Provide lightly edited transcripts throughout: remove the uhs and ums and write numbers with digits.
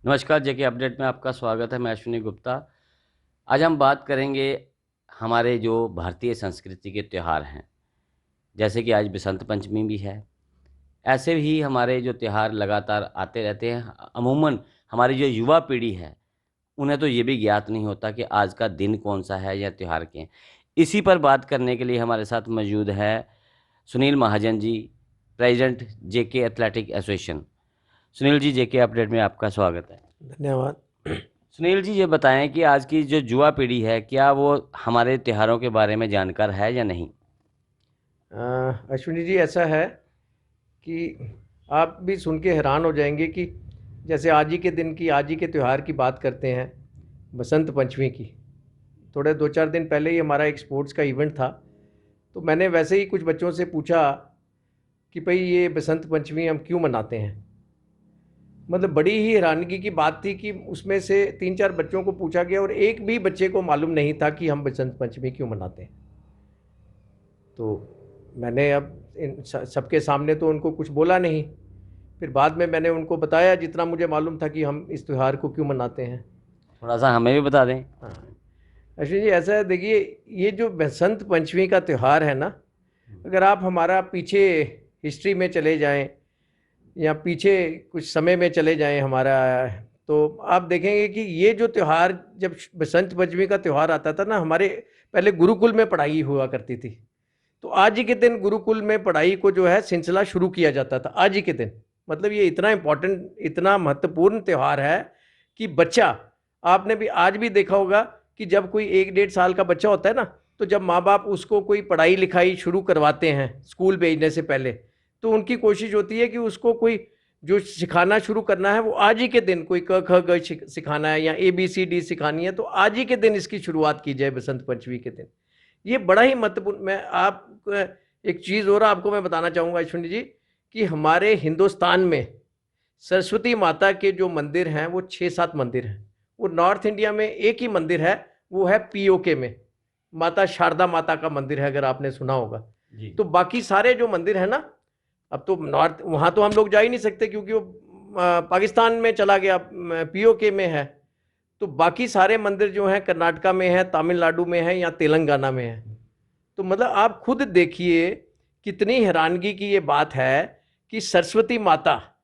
नमस्कार, जेके अपडेट में आपका स्वागत है। मैं अश्विनी गुप्ता। आज हम बात करेंगे हमारे जो भारतीय संस्कृति के त्योहार हैं। जैसे कि आज बसंत पंचमी भी है। ऐसे ही हमारे जो त्योहार लगातार आते रहते हैं। अमूमन हमारी जो युवा पीढ़ी है, उन्हें तो ये भी ज्ञात नहीं होता कि आज का दिन कौन-सा है या त्योहार के हैं। इसी पर बात करने के लिए हमारे साथ मौजूद है सुनील महाजन जी, प्रेज़िडेंट जेके एथलेटिक एसोसिएशन। सुनील जी, जेके अपडेट में आपका स्वागत है। धन्यवाद। सुनील जी, ये बताएं कि आज की जो युवा पीढ़ी है, क्या वो हमारे त्योहारों के बारे में जानकार है या नहीं? अश्विनी जी, ऐसा है कि आप भी सुन के हैरान हो जाएंगे कि जैसे आज ही के दिन की, आज ही के त्यौहार की बात करते हैं, बसंत पंचमी की। थोड़े 2-4 दिन पहले ही हमारा एक स्पोर्ट्स का इवेंट था, तो मैंने वैसे ही कुछ बच्चों से पूछा कि भाई ये बसंत पंचमी हम क्यों मनाते हैं। मतलब बड़ी ही हैरानगी की बात थी कि उसमें से 3-4 बच्चों को पूछा गया और एक भी बच्चे को मालूम नहीं था कि हम बसंत पंचमी क्यों मनाते हैं। तो मैंने अब इन सबके सामने तो उनको कुछ बोला नहीं। फिर बाद में मैंने उनको बताया जितना मुझे मालूम था कि हम इस त्यौहार को क्यों मनाते हैं। थोड़ा-सा हमें भी बता दें। हाँ, अश्विनी जी, ऐसा है, देखिए, ये जो बसंत पंचमी का त्यौहार है ना, अगर आप हमारा पीछे हिस्ट्री में चले जाएं या पीछे कुछ समय में चले जाएं हमारा, तो आप देखेंगे कि ये जो त्यौहार, जब बसंत पंचमी का त्यौहार आता था ना, हमारे पहले गुरुकुल में पढ़ाई हुआ करती थी। तो आज ही के दिन गुरुकुल में पढ़ाई को जो है सिलसिला शुरू किया जाता था आज ही के दिन। मतलब ये इतना इम्पोर्टेंट, इतना महत्वपूर्ण त्यौहार है कि बच्चा, आपने भी आज भी देखा होगा कि जब कोई 1-1.5 साल का बच्चा होता है ना, तो जब माँ बाप उसको कोई पढ़ाई लिखाई शुरू करवाते हैं स्कूल भेजने से पहले, तो उनकी कोशिश होती है कि उसको कोई जो सिखाना शुरू करना है वो आज ही के दिन, कोई क ख ग सिखाना है या ABCD सिखानी है, तो आज ही के दिन इसकी शुरुआत की जाए, बसंत पंचमी के दिन। ये बड़ा ही महत्वपूर्ण। मैं आप एक चीज़ और आपको मैं बताना चाहूँगा अश्विनी जी, कि हमारे हिंदुस्तान में सरस्वती माता के जो मंदिर हैं वो 6-7 मंदिर हैं। वो नॉर्थ इंडिया में एक ही मंदिर है, वो है POK में, माता शारदा माता का मंदिर है, अगर आपने सुना होगा। जी। तो बाकी सारे जो मंदिर हैं ना, अब तो नॉर्थ, वहाँ तो हम लोग जा ही नहीं सकते क्योंकि वो पाकिस्तान में चला गया, POK में है। तो बाकी सारे मंदिर जो हैं कर्नाटका में है, तमिलनाडु में है या तेलंगाना में है। तो मतलब आप खुद देखिए कितनी हैरानगी की ये बात है कि सरस्वती माता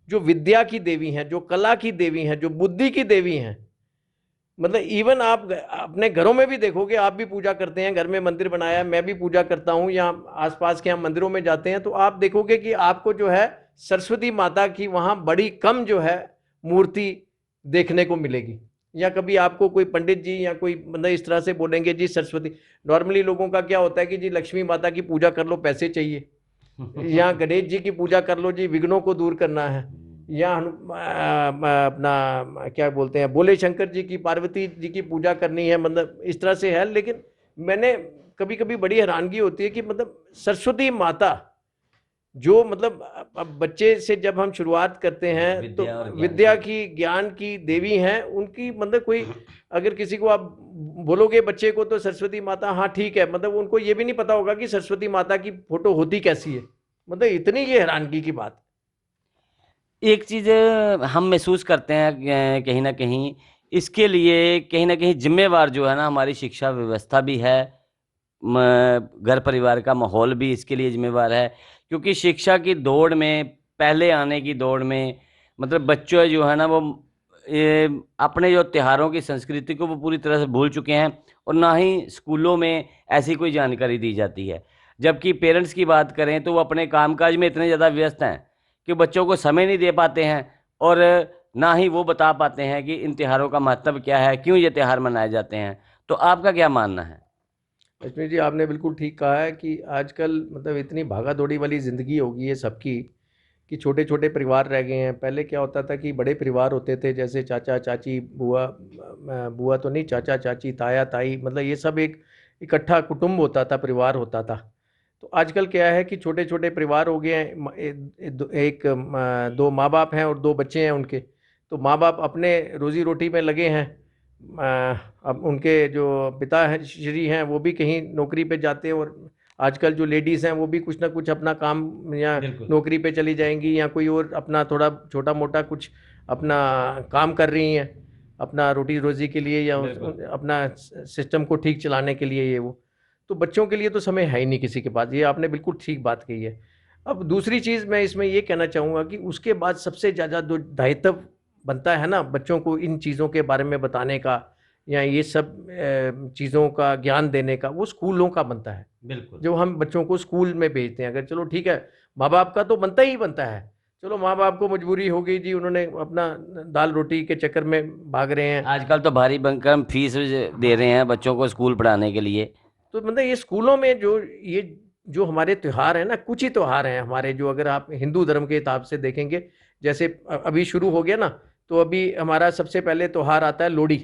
जो विद्या की देवी हैं, जो कला की देवी हैं, जो बुद्धि की देवी हैं, मतलब इवन आप अपने घरों में भी देखोगे, आप भी पूजा करते हैं, घर में मंदिर बनाया है, मैं भी पूजा करता हूँ, या आसपास के हम मंदिरों में जाते हैं, तो आप देखोगे कि आपको जो है सरस्वती माता की वहाँ बड़ी कम जो है मूर्ति देखने को मिलेगी। या कभी आपको कोई पंडित जी या कोई मतलब इस तरह से बोलेंगे जी सरस्वती, नॉर्मली लोगों का क्या होता है कि जी लक्ष्मी माता की पूजा कर लो, पैसे चाहिए, या गणेश जी की पूजा कर लो जी, विघ्नों को दूर करना है, या अपना क्या बोलते हैं, भोले शंकर जी की, पार्वती जी की पूजा करनी है, मतलब इस तरह से है। लेकिन मैंने कभी कभी बड़ी हैरानगी होती है कि मतलब सरस्वती माता जो, मतलब अब बच्चे से जब हम शुरुआत करते हैं तो विद्या और ज्ञान विद्या की। की, ज्ञान की देवी हैं उनकी, मतलब कोई अगर किसी को आप बोलोगे बच्चे को तो सरस्वती माता, हाँ ठीक है, मतलब उनको ये भी नहीं पता होगा कि सरस्वती माता की फोटो होती कैसी है। मतलब इतनी ये हैरानगी की बात। एक चीज़ हम महसूस करते हैं कहीं न कहीं, इसके लिए कहीं न कहीं ज़िम्मेवार जो है ना, हमारी शिक्षा व्यवस्था भी है। घर परिवार का माहौल भी इसके लिए ज़िम्मेवार है, क्योंकि शिक्षा की दौड़ में, पहले आने की दौड़ में, मतलब बच्चे जो है ना वो ये अपने जो त्योहारों की संस्कृति को वो पूरी तरह से भूल चुके हैं, और ना ही स्कूलों में ऐसी कोई जानकारी दी जाती है। जबकि पेरेंट्स की बात करें तो वो अपने कामकाज में इतने ज़्यादा व्यस्त हैं कि बच्चों को समय नहीं दे पाते हैं, और ना ही वो बता पाते हैं कि इन त्योहारों का महत्व क्या है, क्यों ये त्योहार मनाए जाते हैं। तो आपका क्या मानना है? लक्ष्मी जी, आपने बिल्कुल ठीक कहा है कि आजकल मतलब इतनी भागा दौड़ी वाली ज़िंदगी हो गई है सबकी कि छोटे छोटे परिवार रह गए हैं। पहले क्या होता था कि बड़े परिवार होते थे, जैसे चाचा चाची, बुआ, बुआ तो नहीं, चाचा चाची, ताया ताई, मतलब ये सब एक इकट्ठा कुटुंब होता था, परिवार होता था। तो आजकल क्या है कि छोटे छोटे परिवार हो गए हैं। एक दो माँ बाप हैं और दो बच्चे हैं उनके। तो माँ बाप अपने रोजी रोटी में लगे हैं। अब उनके जो पिता हैं, श्री हैं, वो भी कहीं नौकरी पे जाते हैं, और आजकल जो लेडीज़ हैं वो भी कुछ ना कुछ अपना काम, या बिल्कुल। नौकरी पे चली जाएंगी, या कोई और अपना थोड़ा छोटा मोटा कुछ अपना काम कर रही हैं अपना रोटी रोजी के लिए या अपना सिस्टम को ठीक चलाने के लिए, ये वो। तो बच्चों के लिए तो समय है ही नहीं किसी के पास, ये आपने बिल्कुल ठीक बात कही है। अब दूसरी चीज़ मैं इसमें ये कहना चाहूँगा कि उसके बाद सबसे ज़्यादा जो दायित्व बनता है ना बच्चों को इन चीज़ों के बारे में बताने का या ये सब चीज़ों का ज्ञान देने का, वो स्कूलों का बनता है। बिल्कुल। जो हम बच्चों को स्कूल में भेजते हैं, अगर चलो ठीक है माँ बाप का तो बनता ही बनता है, चलो माँ बाप को मजबूरी हो गई जी, उन्होंने अपना दाल रोटी के चक्कर में भाग रहे हैं। आजकल तो भारी भरकम फीस दे रहे हैं बच्चों को स्कूल पढ़ाने के लिए। तो मतलब ये स्कूलों में जो हमारे त्यौहार हैं ना, कुछ ही त्यौहार हैं हमारे, जो अगर आप हिंदू धर्म के हिसाब से देखेंगे, जैसे अभी शुरू हो गया ना, तो अभी हमारा सबसे पहले त्यौहार आता है लोहड़ी।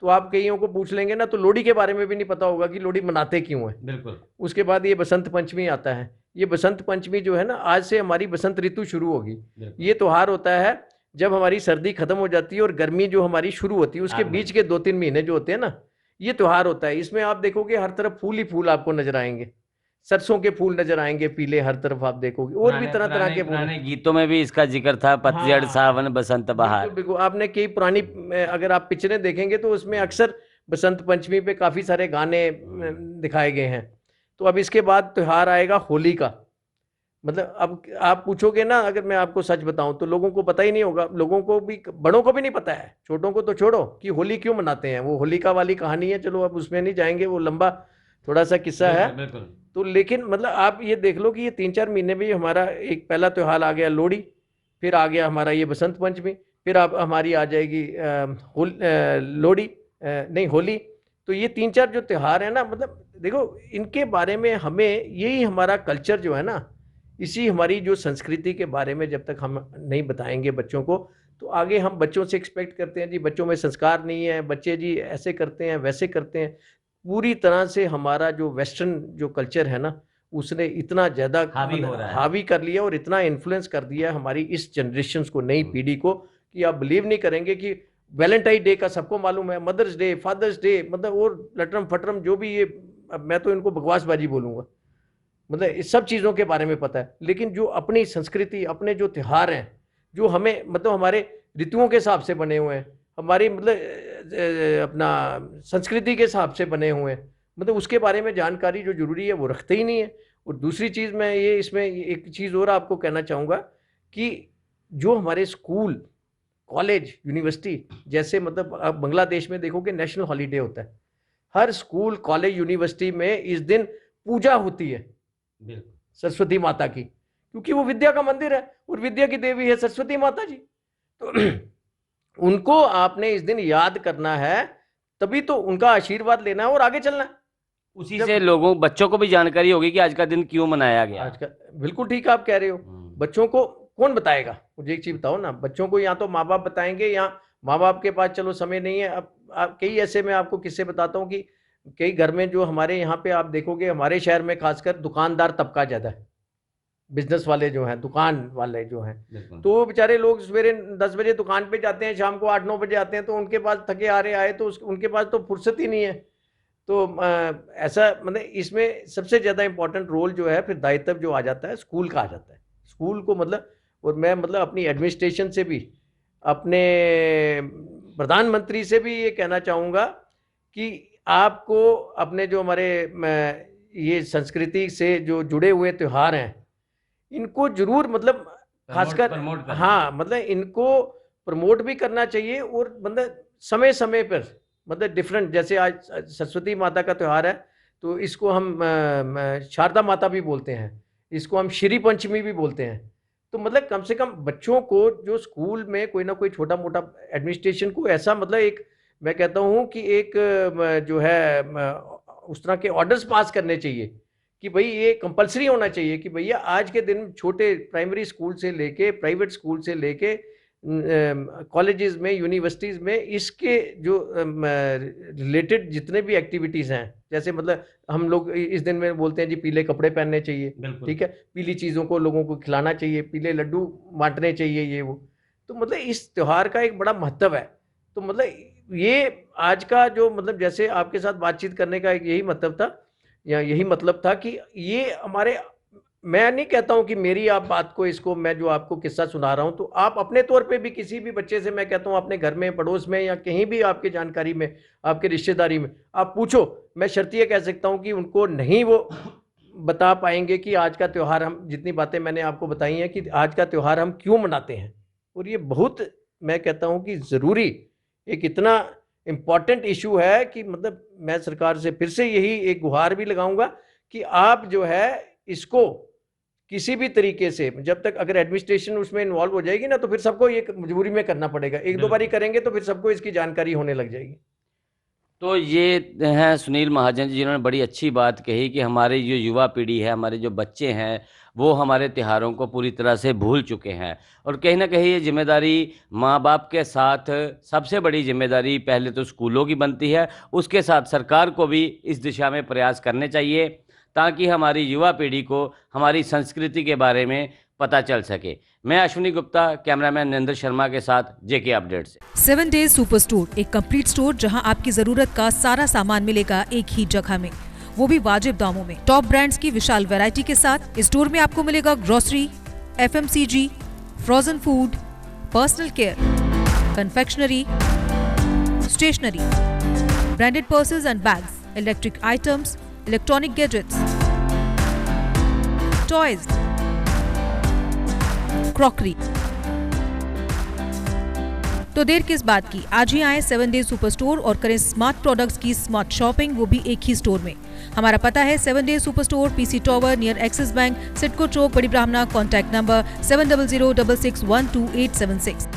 तो आप कईयों को पूछ लेंगे ना तो लोहड़ी के बारे में भी नहीं पता होगा कि लोहड़ी मनाते क्यों है। बिल्कुल। उसके बाद ये बसंत पंचमी आता है। ये बसंत पंचमी जो है ना, आज से हमारी बसंत ऋतु शुरू होगी। ये त्यौहार होता है जब हमारी सर्दी खत्म हो जाती है और गर्मी जो हमारी शुरू होती है, उसके बीच के 2-3 महीने जो होते हैं ना, ये त्यौहार होता है। इसमें आप देखोगे हर तरफ फूल ही फूल आपको नजर आएंगे, सरसों के फूल नजर आएंगे पीले, हर तरफ आप देखोगे, और भी तरह तरह के पुराने गीतों में भी इसका जिक्र था, पतझड़ सावन बसंत बहार। बिल्कुल बिल्कुल। आपने कई पुरानी अगर आप पिक्चरें देखेंगे तो उसमें अक्सर बसंत पंचमी पे काफी सारे गाने दिखाए गए हैं। तो अब इसके बाद त्योहार आएगा होली का। मतलब अब आप पूछोगे ना, अगर मैं आपको सच बताऊं तो लोगों को पता ही नहीं होगा, लोगों को भी, बड़ों को भी नहीं पता है, छोटों को तो छोड़ो, कि होली क्यों मनाते हैं। वो होलिका वाली कहानी है, चलो अब उसमें नहीं जाएंगे, वो लंबा थोड़ा सा किस्सा है। तो लेकिन मतलब आप ये देख लो कि ये 3-4 महीने में हमारा एक पहला त्योहार आ गया लोहड़ी, फिर आ गया हमारा ये बसंत पंचमी, फिर अब हमारी आ जाएगी लोहड़ी नहीं होली। तो ये 3-4 जो त्योहार है ना, मतलब देखो इनके बारे में हमें, यही हमारा कल्चर जो है ना, इसी हमारी जो संस्कृति के बारे में जब तक हम नहीं बताएंगे बच्चों को, तो आगे हम बच्चों से एक्सपेक्ट करते हैं जी बच्चों में संस्कार नहीं है, बच्चे जी ऐसे करते हैं वैसे करते हैं। पूरी तरह से हमारा जो वेस्टर्न जो कल्चर है ना, उसने इतना ज़्यादा हावी कर लिया और इतना इन्फ्लुएंस कर दिया हमारी इस जनरेशन को, नई पीढ़ी को, कि आप बिलीव नहीं करेंगे कि वैलेंटाइन डे का सबको मालूम है, मदर्स डे, फादर्स डे, मतलब और लटरम फटरम जो भी ये, अब मैं तो इनको बकवासबाजी बोलूँगा, मतलब इस सब चीज़ों के बारे में पता है। लेकिन जो अपनी संस्कृति, अपने जो त्यौहार हैं, जो हमें मतलब हमारे ऋतुओं के हिसाब से बने हुए हैं, हमारी मतलब अपना संस्कृति के हिसाब से बने हुए हैं, मतलब उसके बारे में जानकारी जो जरूरी है वो रखते ही नहीं है। और दूसरी चीज़ मैं ये इसमें एक चीज़ और आपको कहना चाहूँगा कि जो हमारे स्कूल, कॉलेज, यूनिवर्सिटी, जैसे मतलब आप बांग्लादेश में देखोगे नेशनल हॉलीडे होता है, हर स्कूल, कॉलेज, यूनिवर्सिटी में इस दिन पूजा होती है सरस्वती माता की, क्योंकि वो विद्या का मंदिर है और विद्या की देवी है सरस्वती माता जी। तो उनको आपने इस दिन याद करना है, तभी तो उनका आशीर्वाद लेना है और आगे चलना है। उसी से लोगों, बच्चों को भी जानकारी होगी कि आज का दिन क्यों मनाया गया। आज का बिल्कुल ठीक आप कह रहे हो। बच्चों को कौन बताएगा? मुझे एक चीज बताओ ना, बच्चों को या तो माँ बाप बताएंगे, या माँ बाप के पास चलो समय नहीं है। अब कई ऐसे मैं आपको किस्से बताता हूँ कि कई घर में जो हमारे यहाँ पे आप देखोगे, हमारे शहर में खासकर दुकानदार तबका ज्यादा है, बिजनेस वाले जो हैं, दुकान वाले जो हैं, तो वो बेचारे लोग सवेरे 10 बजे दुकान पे जाते हैं, शाम को 8-9 बजे आते हैं, तो उनके पास थके हारे आए तो उनके पास तो फुर्सत ही नहीं है। तो ऐसा मतलब इसमें सबसे ज़्यादा इंपॉर्टेंट रोल जो है, फिर दायित्व जो आ जाता है स्कूल का आ जाता है। स्कूल को मतलब, और मैं मतलब अपनी एडमिनिस्ट्रेशन से भी, अपने प्रधानमंत्री से भी ये कहना चाहूँगा कि आपको अपने जो हमारे ये संस्कृति से जो जुड़े हुए त्यौहार हैं, इनको जरूर मतलब खासकर, हाँ मतलब इनको प्रमोट भी करना चाहिए, और मतलब समय समय पर मतलब डिफरेंट, जैसे आज सरस्वती माता का त्यौहार है तो इसको हम शारदा माता भी बोलते हैं, इसको हम श्री पंचमी भी बोलते हैं। तो मतलब कम से कम बच्चों को जो स्कूल में कोई ना कोई छोटा मोटा, एडमिनिस्ट्रेशन को ऐसा मतलब एक, मैं कहता हूँ कि एक जो है उस तरह के ऑर्डर्स पास करने चाहिए कि भाई ये कंपलसरी होना चाहिए कि भैया आज के दिन छोटे प्राइमरी स्कूल से लेके, प्राइवेट स्कूल से लेके कॉलेजेस में, यूनिवर्सिटीज़ में, इसके जो रिलेटेड जितने भी एक्टिविटीज़ हैं, जैसे मतलब हम लोग इस दिन में बोलते हैं जी पीले कपड़े पहनने चाहिए, ठीक है, पीली चीज़ों को लोगों को खिलाना चाहिए, पीले लड्डू बांटने चाहिए, ये वो। तो मतलब इस त्यौहार का एक बड़ा महत्व है। तो मतलब ये आज का जो मतलब जैसे आपके साथ बातचीत करने का एक यही मतलब था, या यही मतलब था कि ये हमारे मैं नहीं कहता हूं कि मेरी आप बात को, इसको मैं जो आपको किस्सा सुना रहा हूं, तो आप अपने तौर पे भी किसी भी बच्चे से, मैं कहता हूं अपने घर में, पड़ोस में, या कहीं भी आपके जानकारी में, आपके रिश्तेदारी में आप पूछो, मैं शर्त ये कह सकता हूं कि उनको नहीं वो बता पाएंगे कि आज का त्यौहार, हम जितनी बातें मैंने आपको बताई हैं कि आज का त्यौहार हम क्यों मनाते हैं। और ये बहुत, मैं कहता हूं कि ज़रूरी, एक इतना इम्पॉर्टेंट इशू है कि मतलब मैं सरकार से फिर से यही एक गुहार भी लगाऊंगा कि आप जो है इसको किसी भी तरीके से, जब तक अगर एडमिनिस्ट्रेशन उसमें इन्वॉल्व हो जाएगी ना, तो फिर सबको ये मजबूरी में करना पड़ेगा। एक दो बारी करेंगे तो फिर सबको इसकी जानकारी होने लग जाएगी। तो ये हैं सुनील महाजन जी, जिन्होंने बड़ी अच्छी बात कही कि हमारी जो युवा पीढ़ी है, हमारे जो बच्चे हैं, वो हमारे त्योहारों को पूरी तरह से भूल चुके हैं। और कहीं ना कहीं ये जिम्मेदारी माँ बाप के साथ, सबसे बड़ी जिम्मेदारी पहले तो स्कूलों की बनती है, उसके साथ सरकार को भी इस दिशा में प्रयास करने चाहिए ताकि हमारी युवा पीढ़ी को हमारी संस्कृति के बारे में पता चल सके। मैं अश्विनी गुप्ता, कैमरामैन नरेंद्र शर्मा के साथ जेके अपडेट से। 7 डेज सुपर स्टोर, एक कंप्लीट स्टोर जहां आपकी जरूरत का सारा सामान मिलेगा एक ही जगह में, वो भी वाजिब दामों में। टॉप ब्रांड्स की विशाल वैरायटी के साथ इस स्टोर में आपको मिलेगा grocery, FMCG, frozen food, personal care, confectionery, stationery, branded purses and bags, electric items, electronic gadgets, toys, crockery. तो देर किस बात की, आज ही आए 7 डेज सुपर स्टोर और करें स्मार्ट प्रोडक्ट्स की स्मार्ट शॉपिंग, वो भी एक ही स्टोर में। हमारा पता है 7 days super store, PC tower near Axis Bank, CIDCO Chowk, Bari Brahmana. Contact number 7006612876।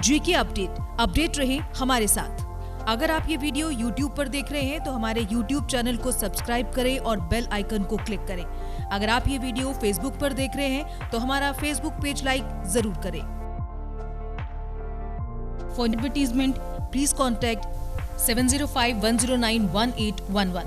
GK update रहे हमारे साथ। अगर आप ये वीडियो YouTube पर देख रहे हैं तो हमारे YouTube चैनल को सब्सक्राइब करें और बेल आइकन को क्लिक करें। अगर आप ये वीडियो Facebook पर देख रहे हैं तो हमारा Facebook पेज लाइक जरूर करें। For advertisement please contact 7051091811।